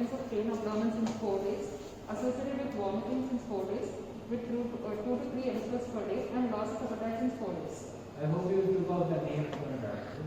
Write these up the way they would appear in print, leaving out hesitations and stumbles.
complaints of pain abdomen since 4 days, associated with vomiting since 4 days, with 2 to 3 episodes per day, and loss of appetite since 4 days. I hope you took out the name from the doctor.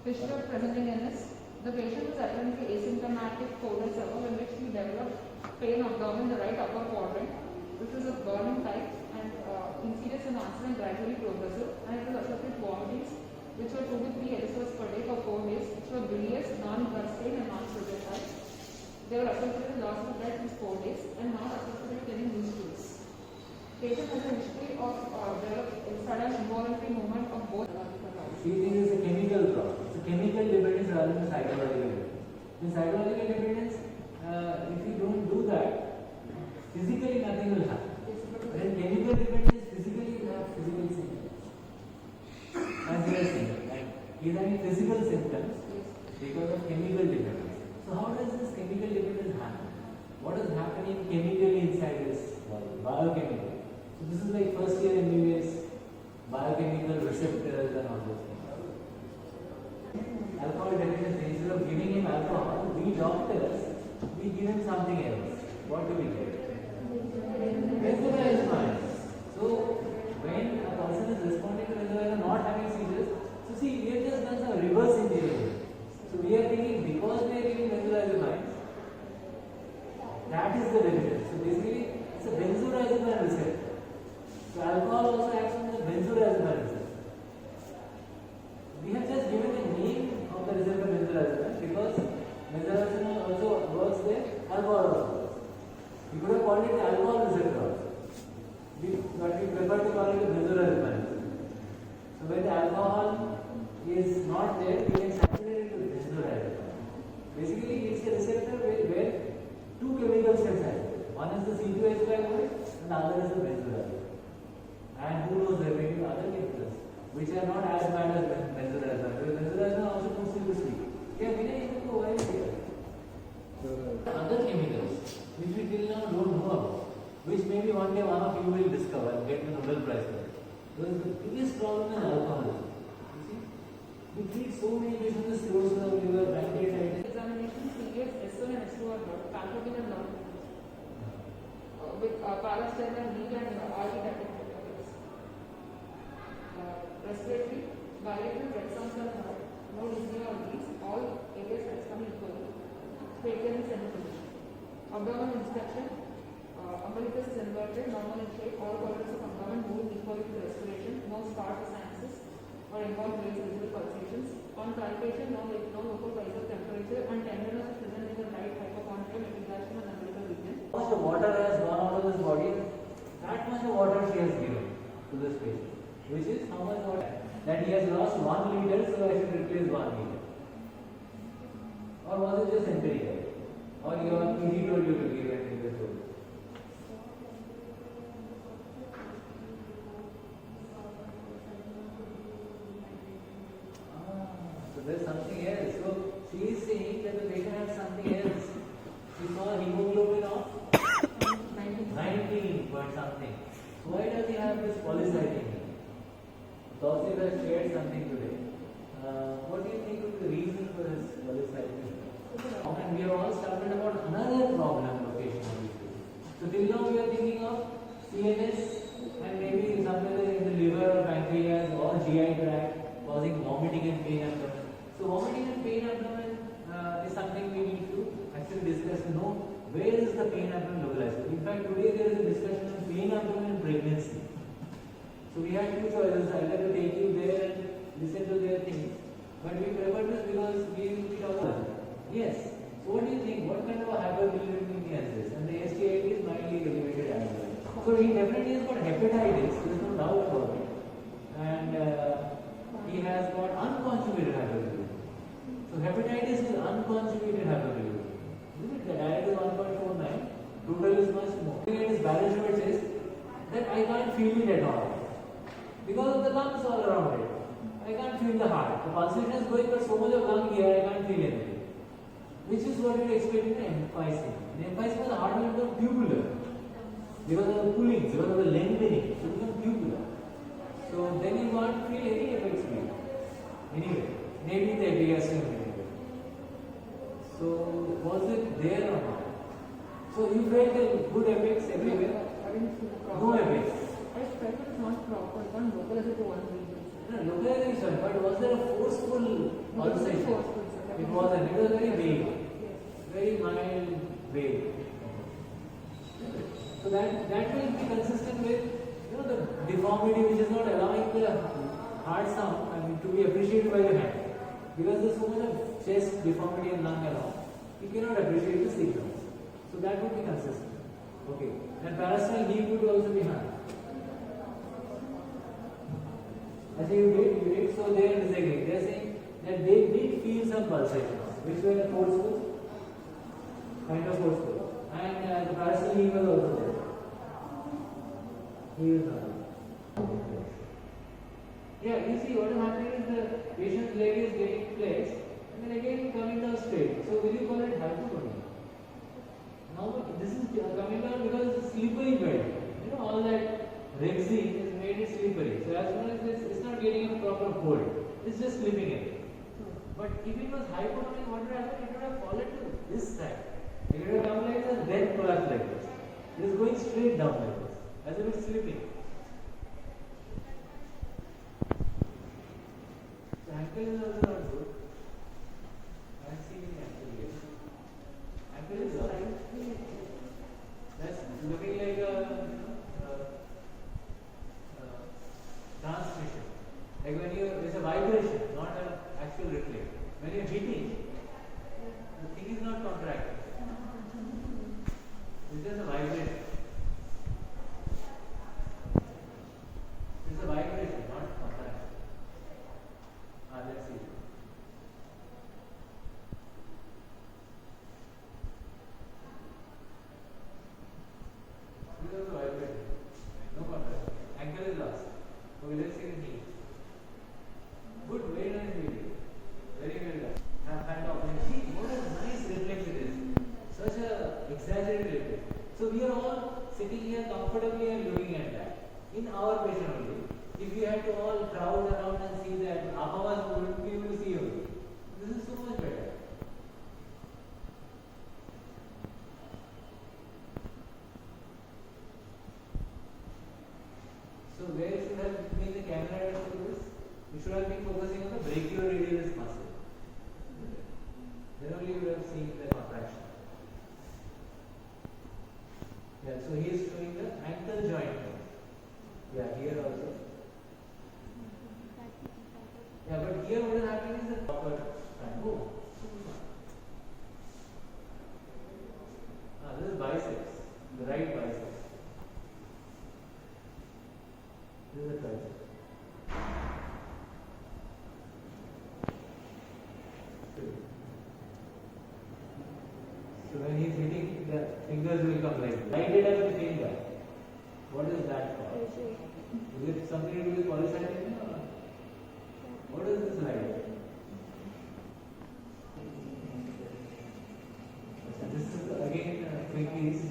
Fistula presenting NS. The patient was apparently asymptomatic 4 days ago, in which he developed pain abdomen in the right upper quadrant, which was of burning type and insidious in onset and gradually progressive, and it was associated with vomitings, which were 2 to 3 episodes per day for 4 days, which were bilious, non-blood stain and non-projectile. They were associated with loss of blood since 4 days and not associated with any loose stools. Patient has a history of sudden involuntary movement of both. See, this is a chemical problem. It's a chemical dependence rather than psychological dependence. In psychological dependence, if you don't do that, physically nothing will happen. But in chemical dependence, physically you have physical symptoms. As you are saying, like he is having physical symptoms because of chemical dependence. So how does this chemical dependence happen? What is happening chemically inside this body? Biochemical. So this is like first year MBBS, biochemical receptors and all those things. Alcohol dependence, instead of giving him alcohol, we doctors, we give him something else. What do we get? Benzodiazepines. So when a person is responding to benzodiazepine not having seizures, so see, we have just done some reverse engineering. So we are thinking because we are giving benzodiazepines, that is the benefit. So basically, it's a benzodiazepine receptor. So alcohol also acts on the benzodiazepine receptor. We have just given the name of the receptor benzodiazepine because benzodiazepine also works there, alcohol also works. We could have called it the alcohol receptor also. But we prefer to call it the benzodiazepine. So when the alcohol is not there, we can saturate it with benzodiazepine. Basically, it's a receptor where two chemicals get saturated. One is the C2H5 and the other is the benzodiazepine. And who knows, there may be other chemicals which are not as bad as benzodiazepine. Because benzodiazepine also puts you to sleep. Yeah, we don't even know why it's here. Other chemicals which we till now don't know about, which maybe one day one of you will discover and get the Nobel Prize for it. Because the biggest problem is alcoholism. You see, we treat so many patients with cirrhosis of liver, pancreatitis. Examination periods S1 and S2 are blood, calprotectin and blood, with paracetamol and lead and RT detectors. Respiratory, bilateral red sounds are no dyspnea or these, all areas corresponding equally. Facial and semicolon. Abdomen inspection, umbilicus is inverted, normal in shape, all quadrants of abdomen move equally to respiration, no scarred sinuses or involved raised visible pulsations. On palpation, no local rise of temperature and tenderness is present in the right hypochondrial, epigastrium and umbilical region. How much water has gone out of this body? That much of water she has given to this patient. Which is how much water? That he has lost 1 liter, so I should replace 1 liter. Or was it just empirical? Or he told you to give it in the food? So there's something else. So she is saying that the patient has something else. She saw hemoglobin of 19 point something. So why does he have this polycythemia? Tausif has shared something today. What do you think would be the reason for this polycythemia? And we have all started about another problem of patient. So till now we are thinking of CNS and maybe somewhere in the liver or pancreas or GI tract causing vomiting and pain abdomen. So vomiting and pain abdomen is something we need to actually discuss to know where is the pain abdomen localized. In fact, today there is a discussion on pain abdomen and pregnancy. So we had two choices, either to take you there and listen to their things, but we prefer this because we talk about it. Yes. So what do you think? What kind of a hyperbilirubinemia is this? And the STIT is mildly elevated alcohol. So he definitely has got hepatitis, there is no doubt about it. And he has got unconjugated hyperbilirubinemia. So hepatitis is unconjugated hyperbilirubinemia. Isn't it? The direct is 1.49, total is much more. His Barrett says that I can't feel it at all. Because of the lungs all around it. I can't feel the heart. The pulsation is going, but so much of lung here, I can't feel anything. Which is what you expect in emphysema. In emphysema, the heart will become tubular. Because of the pullings, because of the lengthening, it will become tubular. So then you won't feel any effects. Anyway, maybe the epigastrium. So was it there or not? So you felt a good apex everywhere? I didn't feel proper. No apex. I felt it was not proper. I can't localize it to one region. No, localization, but was there a forceful pulsation? Forceful, sir. It wasn't. It was very vague, Yes. very mild vague. So that will be consistent with the deformity which is not allowing the hard sound to be appreciated by the hand. Because there's so much of chest deformity and lung around, you cannot appreciate the signals. So that would be consistent. Okay. And parasternal heave would also be high. I say you did. So they are disagreeing. They are saying that they did feel some pulsations, which were forceful, kind of forceful. And the parasternal heave was also there. He was not. Yeah, you see what is happening is the patient's leg is getting flexed and then again coming down straight. So will you call it hypotonia? Now this is coming down because it's a slippery bed. All that rexing has made it slippery. So as soon as it's not getting a proper hold, it's just slipping in. But if it was hypotonia, what would happen? It would have fallen to this side. It would have come like this and then collapsed like this. It is going straight down like this, as if it's slipping. The ankle is also not good. I am seeing the ankle here. Ankle is right. That's looking like a transmission. Like when it's a vibration, not an actual reflex. When you're hitting, the thing is not contracted. It's just a vibration. It's a vibration, not contraction. Let's see. This is a vibration. No contraction. Ankle is lost. Okay, let's see the knee. Good, very nice video. Very well done. Hand off. See what a nice reflex it is. Such a exaggerated reflex. So we are all sitting here comfortably and looking at that. In our patient only. If we had to all crowd around and see that, half of us wouldn't be able to see you. This is so much better. So where should have been the camera to this? You should have been focusing on the brachioradialis muscle. Then only you would have seen the contraction. Yeah, so he is showing the ankle joint. Yeah, here also. Yeah, but here what is happening is the proper triangle. This is biceps, the right biceps. This is the tricep. So when he is hitting, the fingers will come like this. Lighted as a finger. What is that for? Is it something to do with polycythemia? What is this light? This is again quick piece.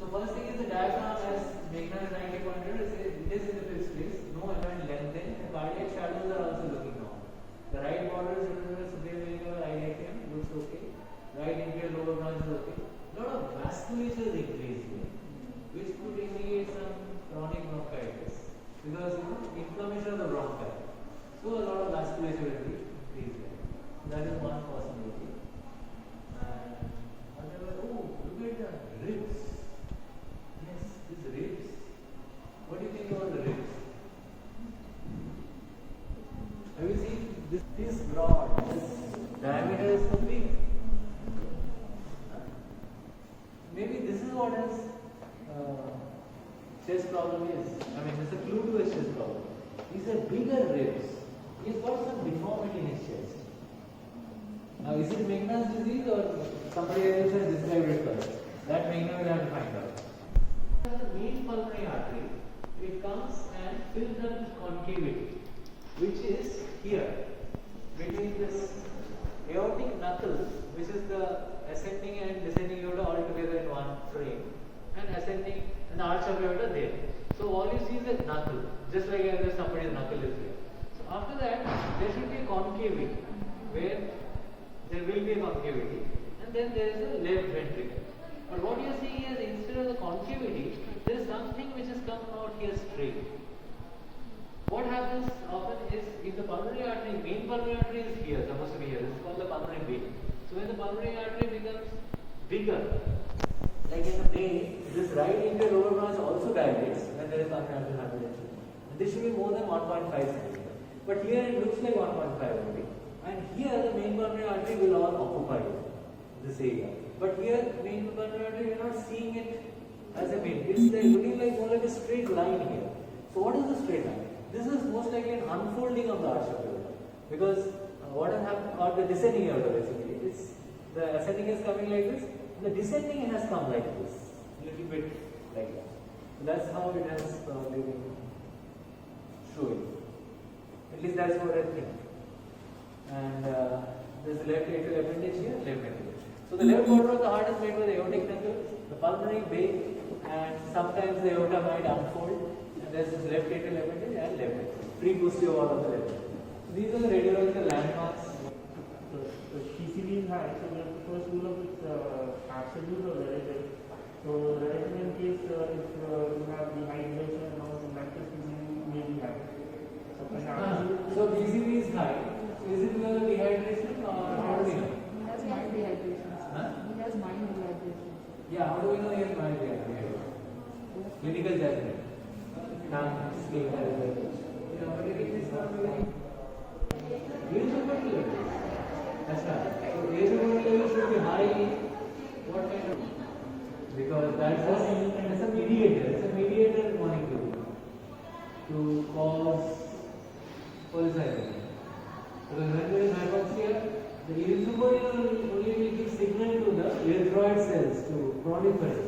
So first thing is the diaphragm, as Meghna has rightly pointed out, it is in the fifth place. No event lengthened. The cardiac shadows are also looking normal. The right border is superior iliac looks okay. Right inferior lower branch is okay. A lot of vasculature is increased here, which could indicate some chronic bronchitis because inflammation of the bronchi. So a lot of vasculature will be increased here. That is one possibility. And whatever, look at the ribs. Yes, these ribs. What do you think about the ribs? Have you seen this broad? This diameter is so big. Maybe this is what his chest problem is. I mean, it's a clue to his chest problem. These are bigger ribs. He's got some deformity in his chest. Now, is it Meghna's disease or somebody else has described it first? That Meghna will have to find out. The main pulmonary artery, it comes and fills up this concavity, which is here, between this aortic knuckle, which is the ascending and descending aorta all together in one frame, and ascending and the arch of aorta there. So all you see is a knuckle, just like if somebody's knuckle is here. So after that, there should be a concavity where there will be a concavity, and then there is a left ventricle. But what you are seeing is instead of the concavity, there is something which has come out here straight. What happens often is if the pulmonary artery, main pulmonary artery is here, supposed to be here, this is called the pulmonary vein. So when the pulmonary artery becomes bigger, like in the brain, this right inferior lower branch also dilates when there is pulmonary artery hypertension. And this should be more than 1.5 cm. But here it looks like 1.5 only. And here the main pulmonary artery will all occupy this area. But here main pulmonary artery, we are not seeing it as a main. It's like looking like more like a straight line here. So what is the straight line? This is most likely an unfolding of the arch of the aorta. Because what has happened, or the descending aorta basically, it's the ascending is coming like this, and the descending has come like this, a little bit like that. So that's how it has probably been showing. At least that's what I think. And there's the left atrial appendage here, left ventricle. So the left border of the heart is made by the aortic knuckle, the pulmonary vein, and sometimes the aorta might unfold. And there's this left atrial appendage and left ventricle, pre-posterior wall of the left ventricle. So these are the radiological landmarks. The PCV is high, so we have to first rule of its absolute or relative. So relative in case if you have the high elevation and all, in that case PCV may be high. So in absolute, So PCV is high. So is it because of dehydration or how do we know? He has mild dehydration. Huh? He has mild dehydration. Yeah, how do we know he has mild dehydration? Clinical judgment. Tongue, skin, you know, but it is not very. Eosinophil level. That's right. So eosinophil level should be high. What kind of? Because that's a mediator. It's a mediator molecule to cause polycythemia. Because when there is hypoxia, the erythropoietin only will give signal to the erythroid cells to proliferate.